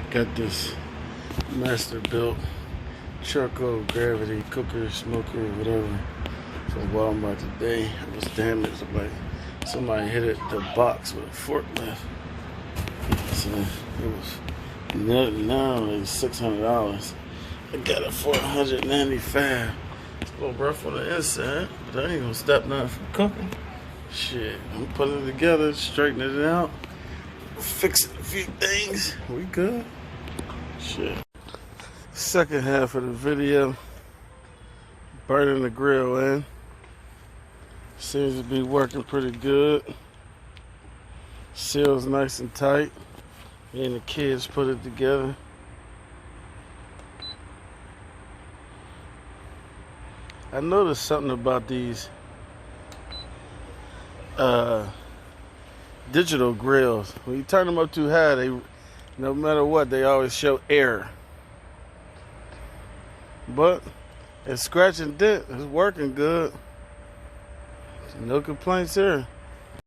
Got this Masterbilt charcoal gravity cooker, smoker, whatever from Walmart today. It was damaged. Like somebody hit it the box with a forklift. So it was now it's $600. I got it for $195. It's a little rough on the inside, but I ain't gonna stop nothing from cooking. Shit, I'm putting it together, straightening it out, fixing a few things. We good. Shit. Second half of the video, burning the grill in. Seems to be working pretty good. Seals nice and tight. Me and the kids put it together. I noticed something about these digital grills. When you turn them up too high, they, no matter what, they always show error. But it's scratch and dent. It's working good. No complaints here.